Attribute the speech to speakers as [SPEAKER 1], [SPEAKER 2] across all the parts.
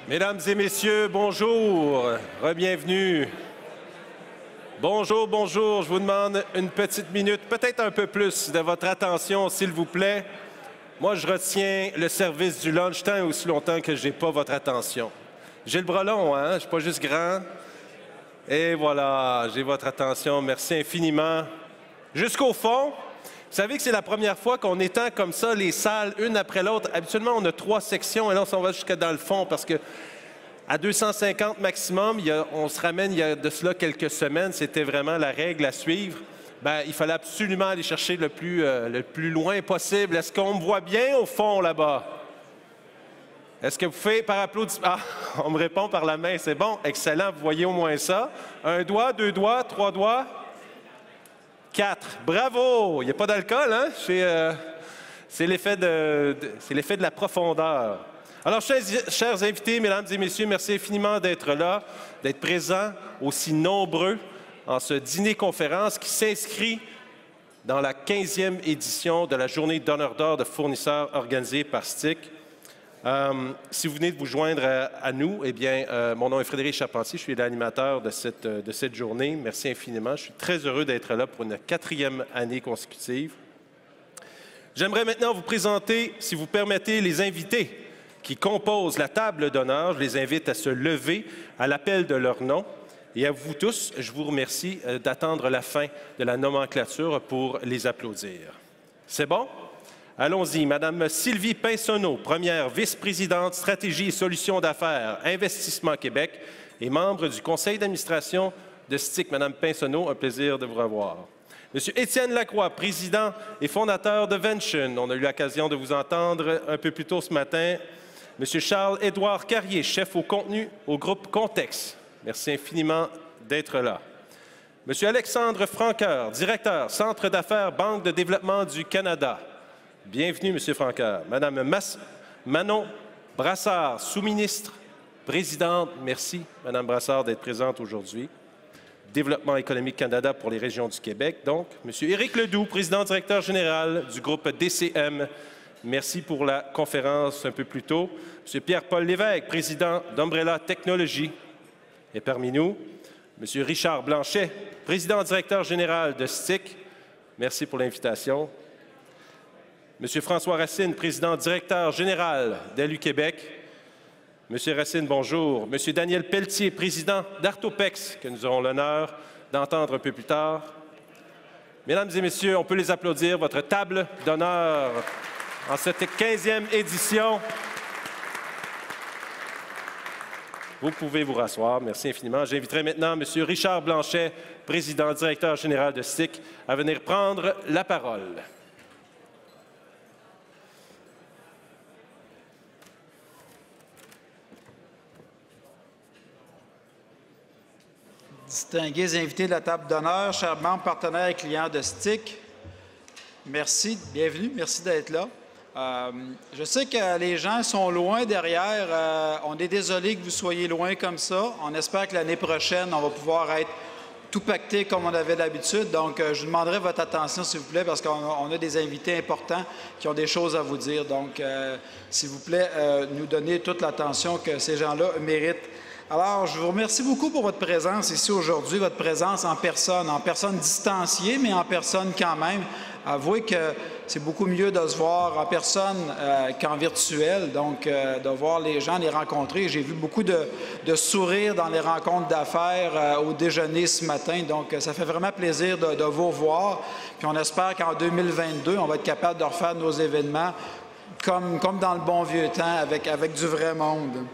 [SPEAKER 1] Mesdames et messieurs, bonjour, re-bienvenue. Bonjour, bonjour, je vous demande une petite minute, peut-être un peu plus de votre attention, s'il vous plaît. Moi, je retiens le service du lunch tant et aussi longtemps que je n'ai pas votre attention. J'ai le bras long, hein? Je ne suis pas juste grand. Et voilà, j'ai votre attention, merci infiniment. Jusqu'au fond, vous savez que c'est la première fois qu'on étend comme ça les salles, une après l'autre. Habituellement, on a 3 sections et là, on va jusqu'à dans le fond parce que à 250 maximum, on se ramène il y a de cela quelques semaines. C'était vraiment la règle à suivre. Bien, il fallait absolument aller chercher le plus loin possible. Est-ce qu'on me voit bien au fond là-bas? Est-ce que vous faites par applaudissement? Ah, on me répond par la main. C'est bon, excellent. Vous voyez au moins ça. 1 doigt, 2 doigts, 3 doigts. 4. Bravo! Il n'y a pas d'alcool, hein? C'est l'effet de la profondeur. Alors, chers invités, mesdames et messieurs, merci infiniment d'être là, d'être présents, aussi nombreux en ce dîner-conférence qui s'inscrit dans la 15e édition de la Journée d'honneur d'or de fournisseurs organisée par STIC. Si vous venez de vous joindre à nous, eh bien, mon nom est Frédéric Charpentier, je suis l'animateur de cette journée. Merci infiniment. Je suis très heureux d'être là pour une 4e année consécutive. J'aimerais maintenant vous présenter, si vous permettez, les invités qui composent la table d'honneur. Je les invite à se lever à l'appel de leur nom. Et à vous tous, je vous remercie d'attendre la fin de la nomenclature pour les applaudir. C'est bon? Allons-y. Madame Sylvie Pinsonneau, première vice-présidente stratégie et solutions d'affaires, Investissement Québec et membre du conseil d'administration de STIC. Madame Pinsonneau, un plaisir de vous revoir. Monsieur Étienne Lacroix, président et fondateur de Vention. On a eu l'occasion de vous entendre un peu plus tôt ce matin. Monsieur Charles-Édouard Carrier, chef au contenu au groupe Context. Merci infiniment d'être là. Monsieur Alexandre Franqueur, directeur, Centre d'affaires Banque de développement du Canada. Bienvenue, Monsieur Franqueur. Madame Manon Brassard, sous-ministre, présidente. Merci, Madame Brassard, d'être présente aujourd'hui. Développement économique Canada pour les régions du Québec. Donc, Monsieur Éric Ledoux, président-directeur général du groupe DCM. Merci pour la conférence un peu plus tôt. Monsieur Pierre-Paul Lévesque, président d'Umbrella Technologies, est parmi nous. Monsieur Richard Blanchet, président-directeur général de STIC. Merci pour l'invitation. Monsieur François Racine, président-directeur général d'ALU Québec. Monsieur Racine, bonjour. Monsieur Daniel Pelletier, président d'Artopex, que nous aurons l'honneur d'entendre un peu plus tard. Mesdames et messieurs, on peut les applaudir, votre table d'honneur en cette 15e édition. Vous pouvez vous rasseoir. Merci infiniment. J'inviterai maintenant Monsieur Richard Blanchet, président directeur général de STIC, à venir prendre la parole.
[SPEAKER 2] Distingués invités de la table d'honneur, chers membres, partenaires et clients de STIC, merci, bienvenue, merci d'être là. Je sais que les gens sont loin derrière. On est désolé que vous soyez loin comme ça. On espère que l'année prochaine, on va pouvoir être tout pacté comme on avait l'habitude. Donc, je vous demanderai votre attention, s'il vous plaît, parce qu'on a des invités importants qui ont des choses à vous dire. Donc, s'il vous plaît, nous donner toute l'attention que ces gens-là méritent. Alors, je vous remercie beaucoup pour votre présence ici aujourd'hui, votre présence en personne distanciée, mais en personne quand même. Avouez que c'est beaucoup mieux de se voir en personne qu'en virtuel, donc de voir les gens, les rencontrer. J'ai vu beaucoup de sourires dans les rencontres d'affaires au déjeuner ce matin, donc ça fait vraiment plaisir de vous revoir. Puis on espère qu'en 2022, on va être capable de refaire nos événements comme dans le bon vieux temps, avec du vrai monde.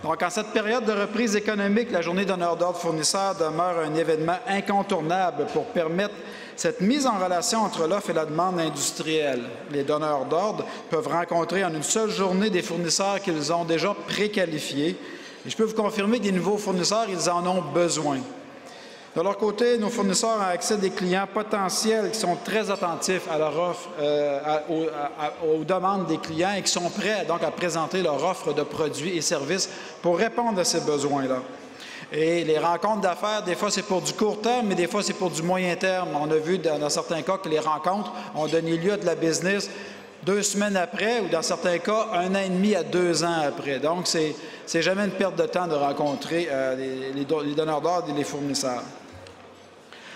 [SPEAKER 2] Donc, en cette période de reprise économique, la Journée d'honneur d'ordre fournisseur demeure un événement incontournable pour permettre cette mise en relation entre l'offre et la demande industrielle. Les donneurs d'ordre peuvent rencontrer en une seule journée des fournisseurs qu'ils ont déjà préqualifiés. Et je peux vous confirmer que des nouveaux fournisseurs, ils en ont besoin. De leur côté, nos fournisseurs ont accès à des clients potentiels qui sont très attentifs à leur offre, aux demandes des clients et qui sont prêts donc à présenter leur offre de produits et services pour répondre à ces besoins-là. Et les rencontres d'affaires, des fois, c'est pour du court terme, mais des fois, c'est pour du moyen terme. On a vu dans certains cas que les rencontres ont donné lieu à de la business 2 semaines après, ou dans certains cas, 1 an et demi à 2 ans après. Donc, c'est jamais une perte de temps de rencontrer les donneurs d'ordre et les fournisseurs.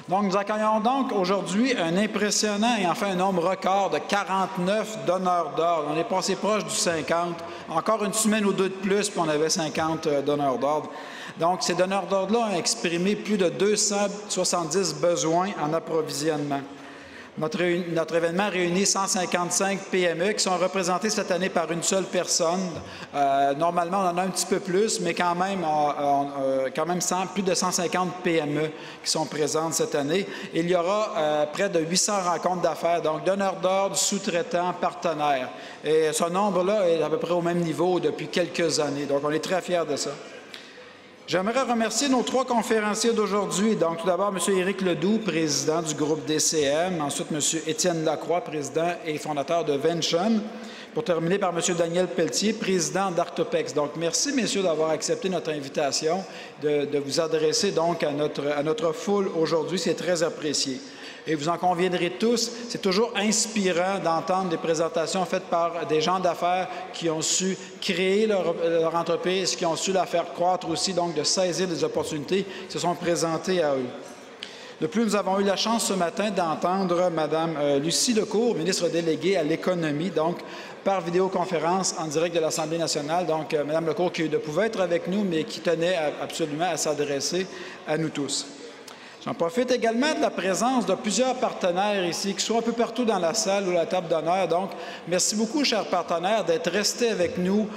[SPEAKER 2] Donc, nous accueillons donc aujourd'hui un impressionnant et enfin un nombre record de 49 donneurs d'ordre. On est passé proche du 50. Encore une semaine ou deux de plus, puis on avait 50 donneurs d'ordre. Donc, ces donneurs d'ordre-là ont exprimé plus de 270 besoins en approvisionnement. Notre événement réunit 155 PME qui sont représentés cette année par une seule personne. Normalement, on en a un petit peu plus, mais quand même plus de 150 PME qui sont présentes cette année. Il y aura près de 800 rencontres d'affaires, donc donneurs d'ordre, sous-traitants, partenaires. Et ce nombre-là est à peu près au même niveau depuis quelques années. Donc, on est très fiers de ça. J'aimerais remercier nos 3 conférenciers d'aujourd'hui. Donc, tout d'abord, M. Éric Ledoux, président du groupe DCM. Ensuite, M. Étienne Lacroix, président et fondateur de Vention. Pour terminer par M. Daniel Pelletier, président d'Artopex. Donc, merci, messieurs, d'avoir accepté notre invitation, de vous adresser donc à notre foule aujourd'hui. C'est très apprécié. Et vous en conviendrez tous, c'est toujours inspirant d'entendre des présentations faites par des gens d'affaires qui ont su créer leur entreprise, qui ont su la faire croître aussi, donc de saisir des opportunités qui se sont présentées à eux. De plus, nous avons eu la chance ce matin d'entendre Mme Lucie Lecourt, ministre déléguée à l'économie, donc par vidéoconférence en direct de l'Assemblée nationale. Donc, Mme Lecourt qui ne pouvait être avec nous, mais qui tenait absolument à s'adresser à nous tous. J'en profite également de la présence de plusieurs partenaires ici, qui sont un peu partout dans la salle ou la table d'honneur. Donc, merci beaucoup, chers partenaires, d'être restés avec nous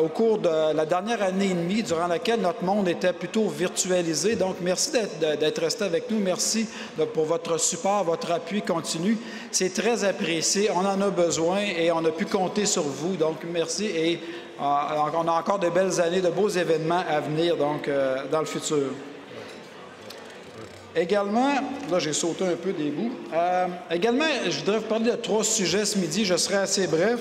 [SPEAKER 2] au cours de la dernière année et demie, durant laquelle notre monde était plutôt virtualisé. Donc, merci d'être restés avec nous. Merci pour votre support, votre appui continu. C'est très apprécié. On en a besoin et on a pu compter sur vous. Donc, merci. Et on a encore de belles années, de beaux événements à venir donc, dans le futur. Également, là j'ai sauté un peu des bouts. Également, je voudrais vous parler de 3 sujets ce midi. Je serai assez bref.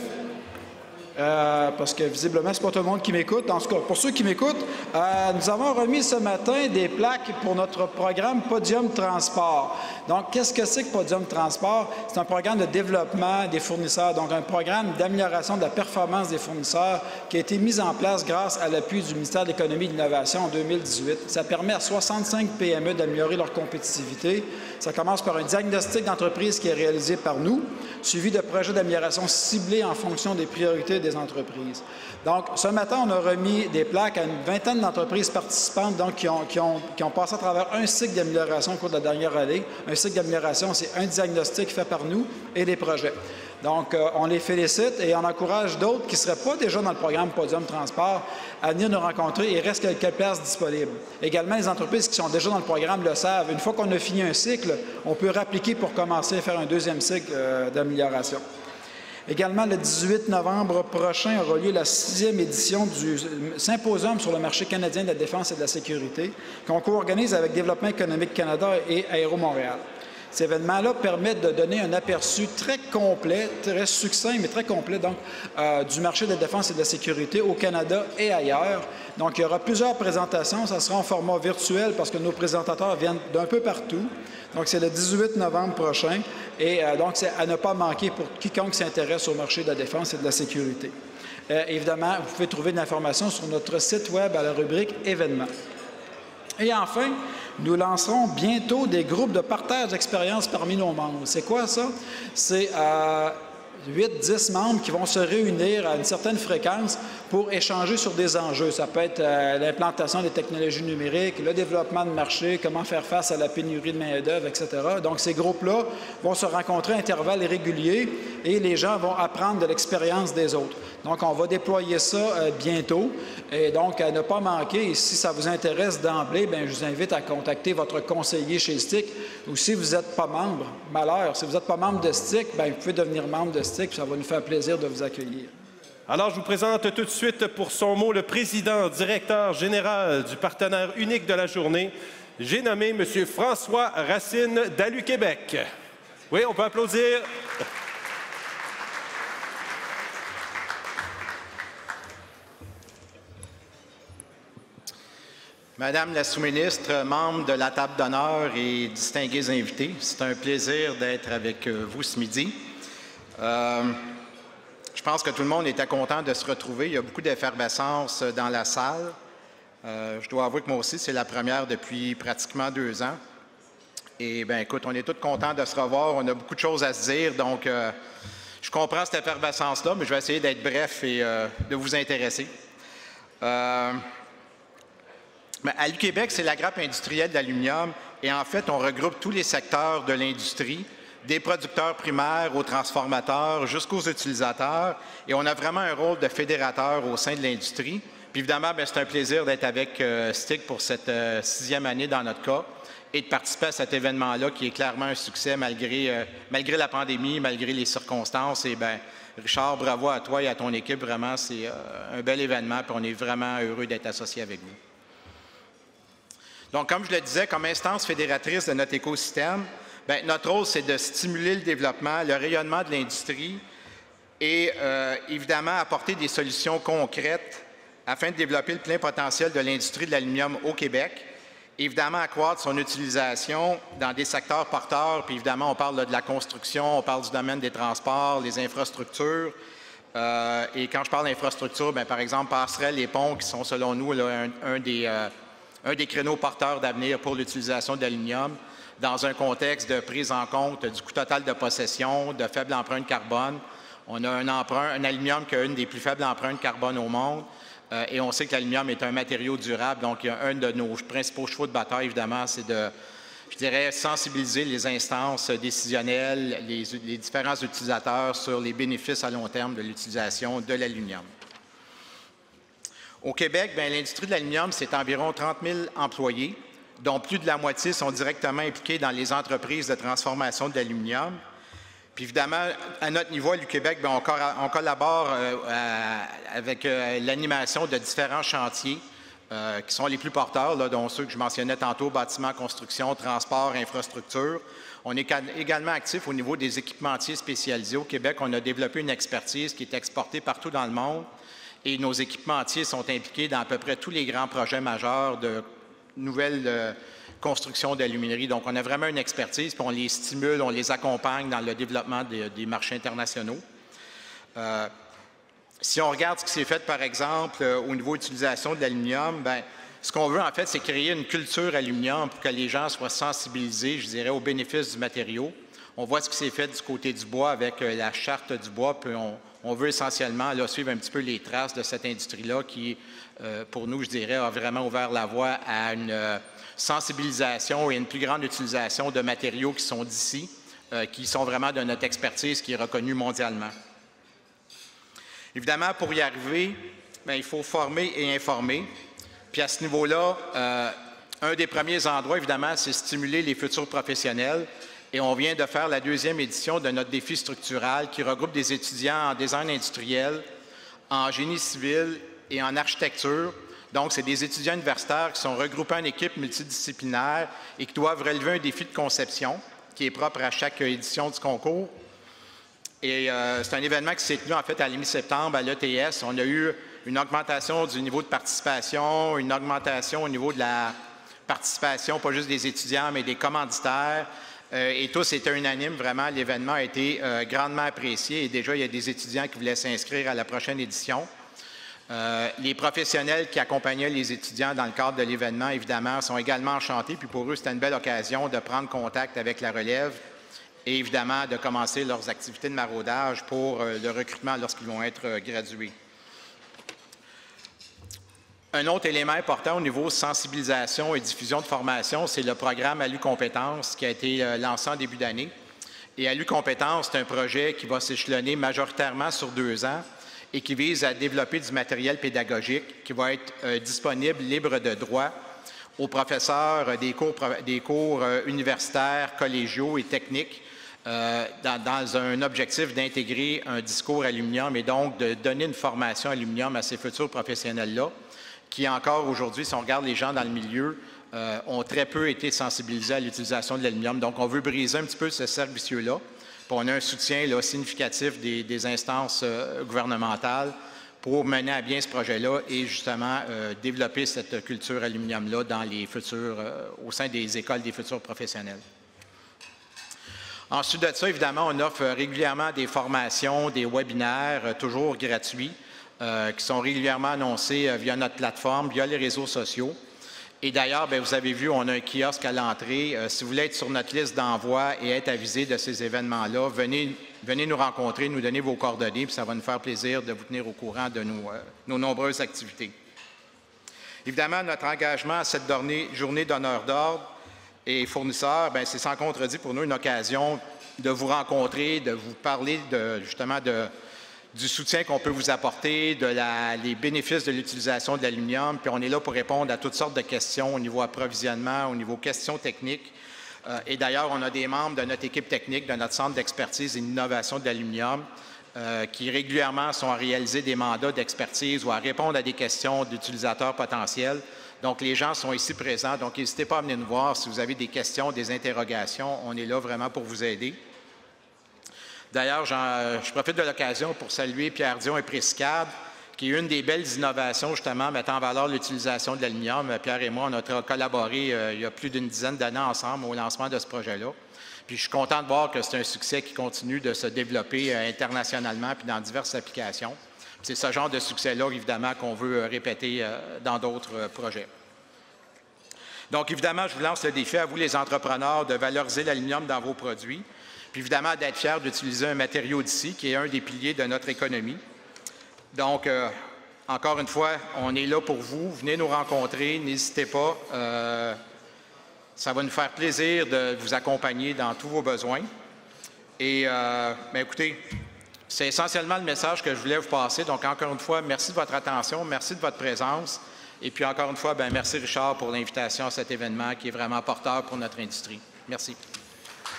[SPEAKER 2] Parce que visiblement, ce n'est pas tout le monde qui m'écoute. En tout cas, pour ceux qui m'écoutent, nous avons remis ce matin des plaques pour notre programme Podium Transport. Donc, qu'est-ce que c'est que Podium Transport? C'est un programme de développement des fournisseurs, donc un programme d'amélioration de la performance des fournisseurs qui a été mis en place grâce à l'appui du ministère de l'Économie et de l'Innovation en 2018. Ça permet à 65 PME d'améliorer leur compétitivité. Ça commence par un diagnostic d'entreprise qui est réalisé par nous, suivi de projets d'amélioration ciblés en fonction des priorités des entreprises. Donc, ce matin, on a remis des plaques à une vingtaine d'entreprises participantes donc, qui ont passé à travers un cycle d'amélioration au cours de la dernière année. Un cycle d'amélioration, c'est un diagnostic fait par nous et des projets. Donc, on les félicite et on encourage d'autres qui ne seraient pas déjà dans le programme Podium Transport à venir nous rencontrer. Il reste quelques places disponibles. Également, les entreprises qui sont déjà dans le programme le savent. Une fois qu'on a fini un cycle, on peut réappliquer pour commencer à faire un deuxième cycle d'amélioration. Également, le 18 novembre prochain aura lieu la 6e édition du Symposium sur le marché canadien de la défense et de la sécurité qu'on co-organise avec Développement économique Canada et Aéro Montréal. Cet événement-là permet de donner un aperçu très complet, très succinct, mais très complet donc, du marché de la défense et de la sécurité au Canada et ailleurs. Donc, il y aura plusieurs présentations. Ça sera en format virtuel parce que nos présentateurs viennent d'un peu partout. Donc, c'est le 18 novembre prochain. Et donc, c'est à ne pas manquer pour quiconque s'intéresse au marché de la défense et de la sécurité. Évidemment, vous pouvez trouver de l'information sur notre site Web à la rubrique « Événements ». Et enfin, nous lancerons bientôt des groupes de partage d'expérience parmi nos membres. C'est quoi ça? C'est 8-10 membres qui vont se réunir à une certaine fréquence pour échanger sur des enjeux. Ça peut être l'implantation des technologies numériques, le développement de marché, comment faire face à la pénurie de main-d'œuvre, etc. Donc, ces groupes-là vont se rencontrer à intervalles réguliers et les gens vont apprendre de l'expérience des autres. Donc, on va déployer ça bientôt. Et donc, à ne pas manquer, et si ça vous intéresse d'emblée, bien, je vous invite à contacter votre conseiller chez STIC. Ou si vous n'êtes pas membre, malheur, si vous n'êtes pas membre de STIC, bien, vous pouvez devenir membre de STIC, puis ça va nous faire plaisir de vous accueillir.
[SPEAKER 1] Alors, je vous présente tout de suite pour son mot le président directeur général du partenaire unique de la journée. J'ai nommé M. François Racine d'Alu-Québec. Oui, on peut applaudir.
[SPEAKER 3] Madame la sous-ministre, membre de la table d'honneur et distingués invités, c'est un plaisir d'être avec vous ce midi. Je pense que tout le monde était content de se retrouver. Il y a beaucoup d'effervescence dans la salle. Je dois avouer que moi aussi, c'est la première depuis pratiquement 2 ans. Et bien, écoute, on est tous contents de se revoir. On a beaucoup de choses à se dire. Donc, je comprends cette effervescence-là, mais je vais essayer d'être bref et de vous intéresser. À l'UQuébec, c'est la grappe industrielle d'aluminium. Et en fait, on regroupe tous les secteurs de l'industrie, des producteurs primaires aux transformateurs jusqu'aux utilisateurs. Et on a vraiment un rôle de fédérateur au sein de l'industrie. Puis évidemment, c'est un plaisir d'être avec STIC pour cette 6e année dans notre cas et de participer à cet événement-là qui est clairement un succès malgré la pandémie, malgré les circonstances. Et bien, Richard, bravo à toi et à ton équipe. Vraiment, c'est un bel événement puis on est vraiment heureux d'être associés avec vous. Donc, comme je le disais, comme instance fédératrice de notre écosystème, bien, notre rôle, c'est de stimuler le développement, le rayonnement de l'industrie et évidemment apporter des solutions concrètes afin de développer le plein potentiel de l'industrie de l'aluminium au Québec. Évidemment, accroître son utilisation dans des secteurs porteurs, puis évidemment, on parle là, de la construction, on parle du domaine des transports, les infrastructures. Et quand je parle d'infrastructures, bien, par exemple, passerelles et ponts qui sont, selon nous, là, un des créneaux porteurs d'avenir pour l'utilisation de l'aluminium dans un contexte de prise en compte du coût total de possession, de faible empreinte carbone. On a un aluminium qui a une des plus faibles empreintes carbone au monde. Et on sait que l'aluminium est un matériau durable. Donc, un de nos principaux chevaux de bataille, évidemment, c'est de, je dirais, sensibiliser les instances décisionnelles, les différents utilisateurs sur les bénéfices à long terme de l'utilisation de l'aluminium. Au Québec, l'industrie de l'aluminium, c'est environ 30 000 employés, dont plus de la moitié sont directement impliqués dans les entreprises de transformation de l'aluminium. Puis évidemment, à notre niveau, à l'UQuébec, on collabore avec l'animation de différents chantiers qui sont les plus porteurs, là, dont ceux que je mentionnais tantôt, bâtiments, construction, transport, infrastructure. On est également actif au niveau des équipementiers spécialisés. Au Québec, on a développé une expertise qui est exportée partout dans le monde et nos équipementiers sont impliqués dans à peu près tous les grands projets majeurs de nouvelles construction d'aluminerie. Donc, on a vraiment une expertise, puis on les stimule, on les accompagne dans le développement des marchés internationaux. Si on regarde ce qui s'est fait, par exemple, au niveau d'utilisation de l'aluminium, bien, ce qu'on veut, en fait, c'est créer une culture aluminium pour que les gens soient sensibilisés, je dirais, aux bénéfices du matériau. On voit ce qui s'est fait du côté du bois avec la charte du bois, puis on veut essentiellement là, suivre un petit peu les traces de cette industrie-là qui, pour nous, je dirais, a vraiment ouvert la voie à une sensibilisation et une plus grande utilisation de matériaux qui sont d'ici, qui sont vraiment de notre expertise qui est reconnue mondialement. Évidemment, pour y arriver, bien, il faut former et informer. Puis à ce niveau-là, un des premiers endroits, évidemment, c'est stimuler les futurs professionnels. Et on vient de faire la 2e édition de notre défi structural qui regroupe des étudiants en design industriel, en génie civil et en architecture. Donc, c'est des étudiants universitaires qui sont regroupés en équipes multidisciplinaires et qui doivent relever un défi de conception qui est propre à chaque édition du concours. Et c'est un événement qui s'est tenu en fait à la mi-septembre à l'ETS. On a eu une augmentation du niveau de participation, une augmentation au niveau de la participation, pas juste des étudiants, mais des commanditaires. Et tous étaient unanimes. Vraiment, l'événement a été grandement apprécié. Et déjà, il y a des étudiants qui voulaient s'inscrire à la prochaine édition. Les professionnels qui accompagnaient les étudiants dans le cadre de l'événement, évidemment, sont également enchantés. Puis pour eux, c'était une belle occasion de prendre contact avec la relève et évidemment de commencer leurs activités de maraudage pour le recrutement lorsqu'ils vont être gradués. Un autre élément important au niveau sensibilisation et diffusion de formation, c'est le programme ALU Compétences qui a été lancé en début d'année. Et ALU Compétences, c'est un projet qui va s'échelonner majoritairement sur 2 ans et qui vise à développer du matériel pédagogique qui va être disponible, libre de droit, aux professeurs des cours universitaires, collégiaux et techniques dans un objectif d'intégrer un discours aluminium et donc de donner une formation aluminium à ces futurs professionnels-là qui encore aujourd'hui, si on regarde les gens dans le milieu, ont très peu été sensibilisés à l'utilisation de l'aluminium. Donc, on veut briser un petit peu ce cercle vicieux-là. On a un soutien là, significatif des instances gouvernementales pour mener à bien ce projet-là et justement développer cette culture aluminium-là dans les futurs, au sein des écoles des futurs professionnels. Ensuite de ça, évidemment, on offre régulièrement des formations, des webinaires, toujours gratuits, qui sont régulièrement annoncés via notre plateforme, via les réseaux sociaux. Et d'ailleurs, vous avez vu, on a un kiosque à l'entrée. Si vous voulez être sur notre liste d'envoi et être avisé de ces événements-là, venez nous rencontrer, nous donner vos coordonnées, puis ça va nous faire plaisir de vous tenir au courant de nos nombreuses activités. Évidemment, notre engagement à cette journée d'honneur d'ordre et fournisseurs, c'est sans contredit pour nous une occasion de vous rencontrer, de vous parler justement du soutien qu'on peut vous apporter, les bénéfices de l'utilisation de l'aluminium, puis on est là pour répondre à toutes sortes de questions au niveau approvisionnement, au niveau questions techniques. Et d'ailleurs, on a des membres de notre équipe technique, de notre centre d'expertise et d'innovation de l'aluminium, qui régulièrement sont à réaliser des mandats d'expertise ou à répondre à des questions d'utilisateurs potentiels. Donc, les gens sont ici présents, donc n'hésitez pas à venir nous voir si vous avez des questions, des interrogations. On est là vraiment pour vous aider. D'ailleurs, je profite de l'occasion pour saluer Pierre Dion et Priscade, qui est une des belles innovations, justement, mettant en valeur l'utilisation de l'aluminium. Pierre et moi, on a collaboré il y a plus d'une dizaine d'années ensemble au lancement de ce projet-là. Puis je suis content de voir que c'est un succès qui continue de se développer internationalement puis dans diverses applications. C'est ce genre de succès-là, évidemment, qu'on veut répéter dans d'autres projets. Donc, évidemment, je vous lance le défi à vous, les entrepreneurs, de valoriser l'aluminium dans vos produits. Puis évidemment, d'être fiers d'utiliser un matériau d'ici, qui est un des piliers de notre économie. Donc, encore une fois, on est là pour vous. Venez nous rencontrer, n'hésitez pas. Ça va nous faire plaisir de vous accompagner dans tous vos besoins. Et, écoutez, c'est essentiellement le message que je voulais vous passer. Donc, encore une fois, merci de votre attention, merci de votre présence. Et puis, encore une fois, merci Richard pour l'invitation à cet événement qui est vraiment porteur pour notre industrie. Merci.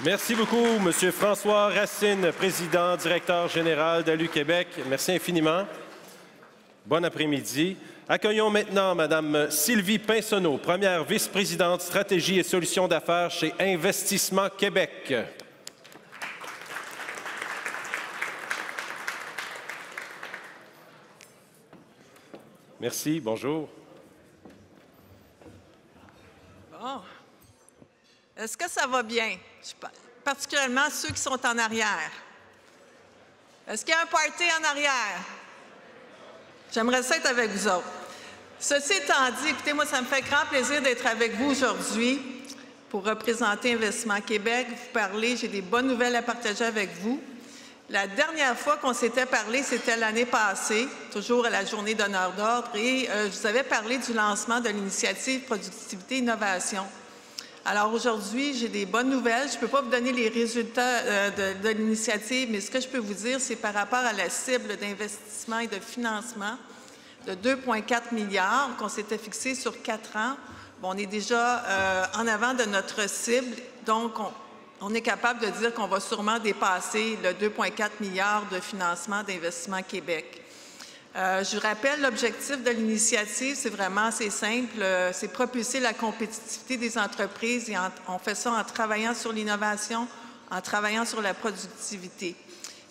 [SPEAKER 1] Merci beaucoup, M. François Racine, président, directeur général d'Alu-Québec. Merci infiniment. Bon après-midi. Accueillons maintenant Mme Sylvie Pinsonneau, première vice-présidente stratégie et solutions d'affaires chez Investissement Québec. Merci, bonjour.
[SPEAKER 4] Bon. Est-ce que ça va bien? Particulièrement ceux qui sont en arrière. Est-ce qu'il y a un party en arrière? J'aimerais ça être avec vous autres. Ceci étant dit, écoutez, moi, ça me fait grand plaisir d'être avec vous aujourd'hui pour représenter Investissement Québec, vous parler. J'ai des bonnes nouvelles à partager avec vous. La dernière fois qu'on s'était parlé, c'était l'année passée, toujours à la Journée d'honneur d'ordre, et je vous avais parlé du lancement de l'initiative Productivité Innovation. Alors aujourd'hui, j'ai des bonnes nouvelles. Je ne peux pas vous donner les résultats de l'initiative, mais ce que je peux vous dire, c'est par rapport à la cible d'investissement et de financement de 2,4 milliards qu'on s'était fixé sur 4 ans. Bon, on est déjà en avant de notre cible, donc on est capable de dire qu'on va sûrement dépasser le 2,4 milliards de financement d'Investissement Québec. Je rappelle l'objectif de l'initiative, c'est vraiment assez simple, c'est propulser la compétitivité des entreprises et on fait ça en travaillant sur l'innovation, en travaillant sur la productivité.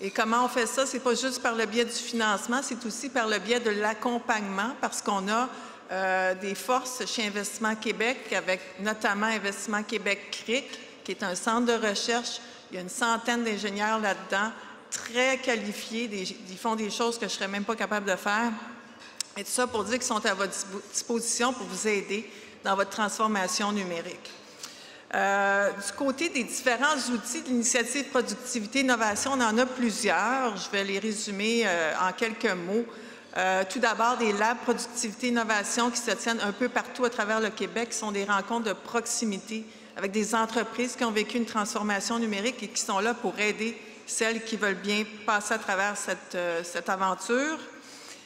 [SPEAKER 4] Et comment on fait ça? C'est pas juste par le biais du financement, c'est aussi par le biais de l'accompagnement parce qu'on a des forces chez Investissement Québec avec notamment Investissement Québec CRIC, qui est un centre de recherche. Il y a une centaine d'ingénieurs là-dedans, très qualifiés, ils font des choses que je ne serais même pas capable de faire. Et tout ça pour dire qu'ils sont à votre disposition pour vous aider dans votre transformation numérique. Du côté des différents outils de l'initiative Productivité Innovation, on en a plusieurs. Je vais les résumer en quelques mots. Tout d'abord, des labs Productivité Innovation qui se tiennent un peu partout à travers le Québec, qui sont des rencontres de proximité avec des entreprises qui ont vécu une transformation numérique et qui sont là pour aider celles qui veulent bien passer à travers cette aventure.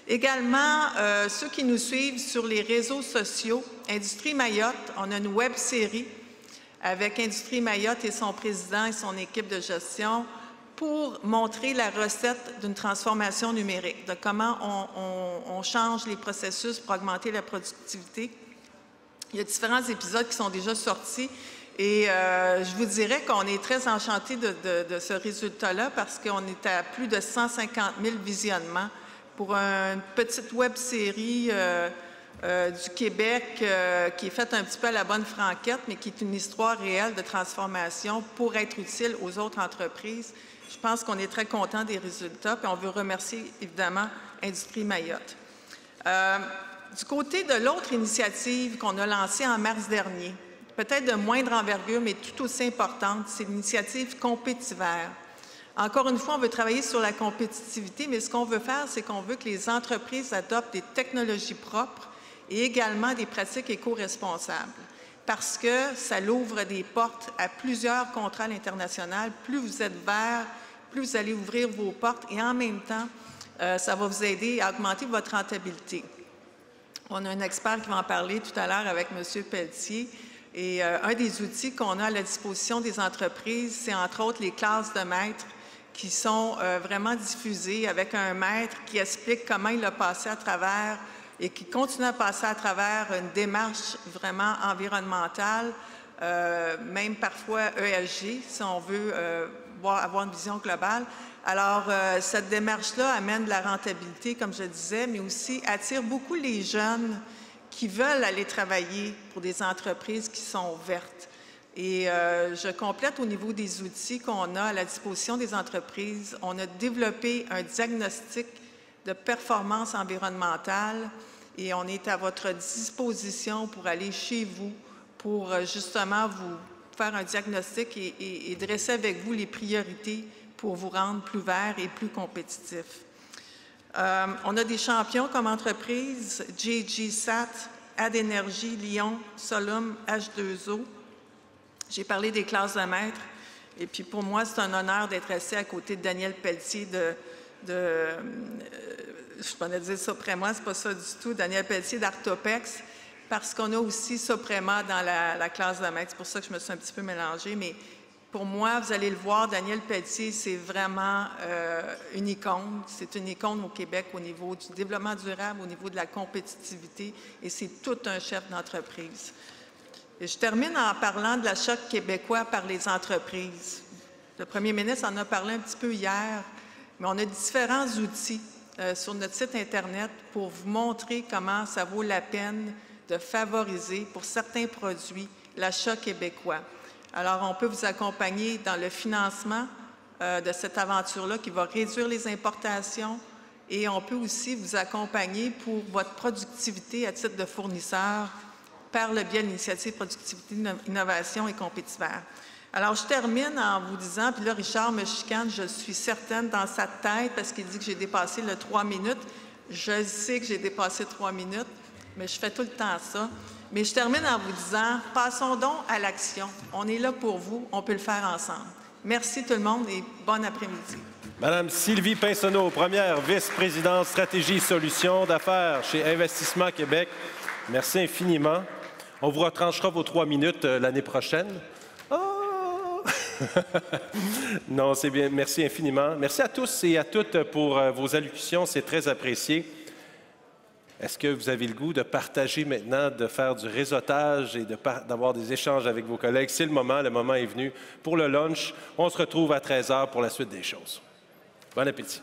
[SPEAKER 4] Également, ceux qui nous suivent sur les réseaux sociaux, Industrie Mayotte, on a une web-série avec Industrie Mayotte et son président et son équipe de gestion pour montrer la recette d'une transformation numérique, de comment on change les processus pour augmenter la productivité. Il y a différents épisodes qui sont déjà sortis. Et je vous dirais qu'on est très enchantés de ce résultat-là parce qu'on est à plus de 150 000 visionnements pour une petite web-série du Québec qui est faite un petit peu à la bonne franquette, mais qui est une histoire réelle de transformation pour être utile aux autres entreprises. Je pense qu'on est très content des résultats, puis on veut remercier évidemment Industrie Mayotte. Du côté de l'autre initiative qu'on a lancée en mars dernier, peut-être de moindre envergure, mais tout aussi importante, c'est l'initiative Compétiver. Encore une fois, on veut travailler sur la compétitivité, mais ce qu'on veut faire, c'est qu'on veut que les entreprises adoptent des technologies propres et également des pratiques éco-responsables, parce que ça l'ouvre des portes à plusieurs contrats à l'international. Plus vous êtes vert, plus vous allez ouvrir vos portes et en même temps, ça va vous aider à augmenter votre rentabilité. On a un expert qui va en parler tout à l'heure avec M. Pelletier. Et un des outils qu'on a à la disposition des entreprises, c'est entre autres les classes de maîtres qui sont vraiment diffusées avec un maître qui explique comment il a passé à travers et qui continue à passer à travers une démarche vraiment environnementale, même parfois ESG, si on veut avoir une vision globale. Alors, cette démarche-là amène de la rentabilité, comme je disais, mais aussi attire beaucoup les jeunes qui veulent aller travailler pour des entreprises qui sont vertes. Et je complète au niveau des outils qu'on a à la disposition des entreprises. On a développé un diagnostic de performance environnementale et on est à votre disposition pour aller chez vous pour justement vous faire un diagnostic et dresser avec vous les priorités pour vous rendre plus vert et plus compétitif. On a des champions comme entreprise, JGSAT, Adénergie, Lyon, Solum, H2O. J'ai parlé des classes de maîtres. Et puis pour moi, c'est un honneur d'être assis à côté de Daniel Pelletier je vais dire Soprema, c'est pas ça du tout, Daniel Pelletier d'Artopex, parce qu'on a aussi Soprema dans la classe de maîtres. C'est pour ça que je me suis un petit peu mélangée. Mais pour moi, vous allez le voir, Daniel Pelletier, c'est vraiment une icône. C'est une icône au Québec au niveau du développement durable, au niveau de la compétitivité, et c'est tout un chef d'entreprise. Et je termine en parlant de l'achat québécois par les entreprises. Le premier ministre en a parlé un petit peu hier, mais on a différents outils sur notre site Internet pour vous montrer comment ça vaut la peine de favoriser, pour certains produits, l'achat québécois. Alors, on peut vous accompagner dans le financement de cette aventure-là qui va réduire les importations et on peut aussi vous accompagner pour votre productivité à titre de fournisseur par le biais de l'initiative Productivité, Innovation et Compétiver. Alors, je termine en vous disant, puis là, Richard me chicane, je suis certaine dans sa tête parce qu'il dit que j'ai dépassé le 3 minutes. Je sais que j'ai dépassé 3 minutes, mais je fais tout le temps ça. Mais je termine en vous disant, passons donc à l'action. On est là pour vous, on peut le faire ensemble. Merci tout le monde et bon après-midi.
[SPEAKER 1] Madame Sylvie Pinsonneau, première vice-présidente stratégie et solutions d'affaires chez Investissement Québec. Merci infiniment. On vous retranchera vos 3 minutes l'année prochaine. Oh! Non, c'est bien. Merci infiniment. Merci à tous et à toutes pour vos allocutions. C'est très apprécié. Est-ce que vous avez le goût de partager maintenant, de faire du réseautage et d'avoir des échanges avec vos collègues? C'est le moment est venu pour le lunch. On se retrouve à 13h pour la suite des choses. Bon appétit.